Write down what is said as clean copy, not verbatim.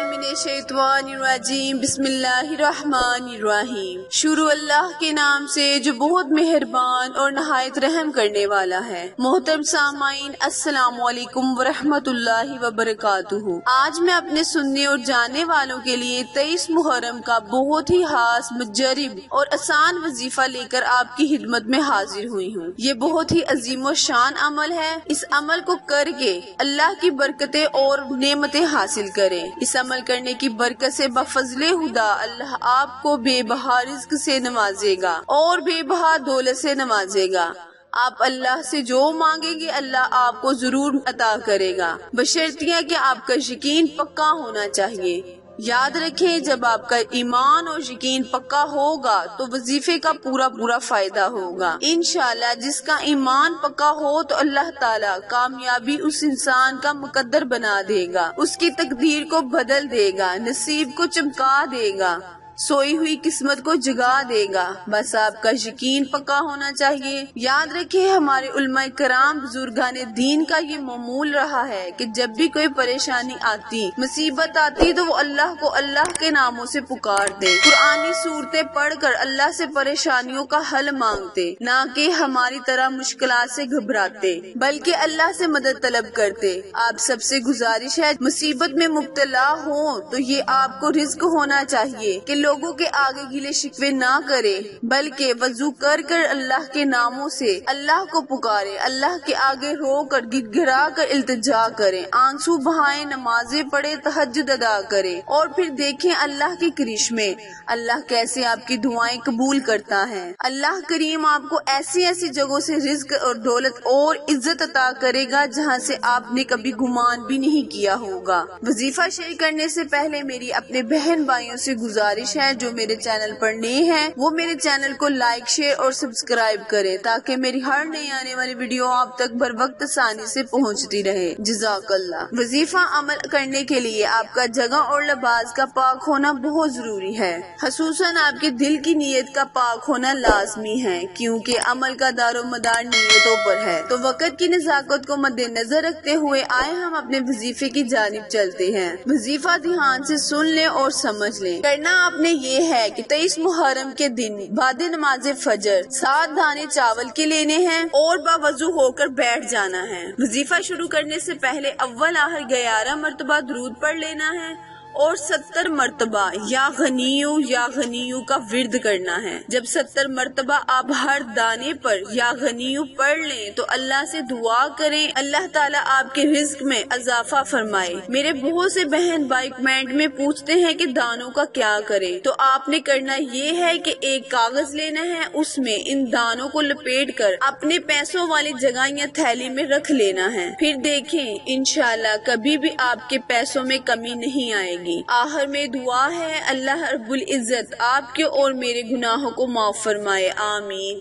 मिनश्शैतानिर्रजीम बिस्मिल्लाहिर्रहमानिर्रहीम। शुरू अल्लाह के नाम से जो बहुत मेहरबान और नहायत रहम करने वाला है। मोहतरम सामाईन, अस्सलामु अलैकुम वरहमतुल्लाहि वबरकातुहू। आज मैं अपने सुनने और जानने वालों के लिए 23 मुहर्रम का बहुत ही खास, मुजरिब और आसान वजीफा लेकर आपकी खिदमत में हाजिर हुई हूँ। ये बहुत ही अजीम और शान अमल है। इस अमल को करके अल्लाह की बरकतें और नेमतें हासिल करें। इस अमल करने की बरकत से बफज़ले खुदा अल्लाह आपको बेबहा रिज़्क से नवाजेगा और बेबहा दौलत से नवाजेगा। आप अल्लाह से जो मांगेंगे अल्लाह आपको जरूर अता करेगा, बशर्तिया कि आपका यकीन पक्का होना चाहिए। याद रखें, जब आपका ईमान और यकीन पक्का होगा तो वजीफे का पूरा फायदा होगा। इंशाअल्लाह जिसका ईमान पक्का हो तो अल्लाह ताला कामयाबी उस इंसान का मुकद्दर बना देगा, उसकी तकदीर को बदल देगा, नसीब को चमका देगा, सोई हुई किस्मत को जगा देगा। बस आपका यकीन पक्का होना चाहिए। याद रखिए, हमारे उलमाए कराम बुजुर्गाने दीन का ये मामूल रहा है कि जब भी कोई परेशानी आती, मुसीबत आती तो वो अल्लाह को अल्लाह के नामों से पुकारते, कुरानी सूरतें पढ़कर अल्लाह से परेशानियों का हल मांगते, ना कि हमारी तरह मुश्किलात से घबराते, बल्कि अल्लाह से मदद तलब करते। आप सबसे गुजारिश है, मुसीबत में मुब्तला हो तो ये आपको रिज़्क होना चाहिए कि लोगों के आगे गिले शिकवे ना करे, बल्कि वजू कर कर अल्लाह के नामों से अल्लाह को पुकारे, अल्लाह के आगे रो कर गिड़गिड़ा कर इल्तिजा करे, आंसू बहाए, नमाजें पढ़े, तहज्जुद अदा करे और फिर देखें अल्लाह के करिश्मे, अल्लाह कैसे आपकी दुआएं कबूल करता है। अल्लाह करीम आपको ऐसी ऐसी जगहों से रिज़्क और दौलत और इज्जत अता करेगा जहाँ से आपने कभी गुमान भी नहीं किया होगा। वजीफा शेयर करने से पहले मेरी अपने बहन भाइयों से गुजारिश है, जो मेरे चैनल पर नए हैं वो मेरे चैनल को लाइक, शेयर और सब्सक्राइब करें ताकि मेरी हर नई आने वाली वीडियो आप तक बर वक्त आसानी से पहुंचती रहे। जज़ाकल्लाह। वजीफा अमल करने के लिए आपका जगह और लिबास का पाक होना बहुत जरूरी है। खसूसन आपके दिल की नीयत का पाक होना लाजमी है, क्योंकि अमल का दारो मदार नीयतों पर है। तो वक्त की नज़ाकत को मद्देनजर रखते हुए आए हम अपने वजीफे की जानिब चलते हैं। वजीफा ध्यान से सुन ले और समझ ले। करना आपने ये है कि 23 मुहर्रम के दिन बाद नमाज फजर 7 दाने चावल के लेने हैं और बावजू होकर बैठ जाना है। वजीफा शुरू करने से पहले अव्वल आहर 11 मरतबा दुरूद पढ़ लेना है और 70 मरतबा या गनीयू का विर्द करना है। जब 70 मरतबा आप हर दाने पर या गनीयू पढ़ लें तो अल्लाह से दुआ करें, अल्लाह ताला आपके रिज्क में इजाफा फरमाए। मेरे बहुत से बहन भाई कमेंट में पूछते हैं कि दानों का क्या करें, तो आपने करना ये है कि एक कागज लेना है, उसमें इन दानों को लपेट कर अपने पैसों वाली जगह या थैली में रख लेना है। फिर देखें, इंशाल्लाह कभी भी आपके पैसों में कमी नहीं आएगी। आखिर में दुआ है, अल्लाह रब्बुल इज्जत आपके और मेरे गुनाहों को माफ फरमाए। आमीन।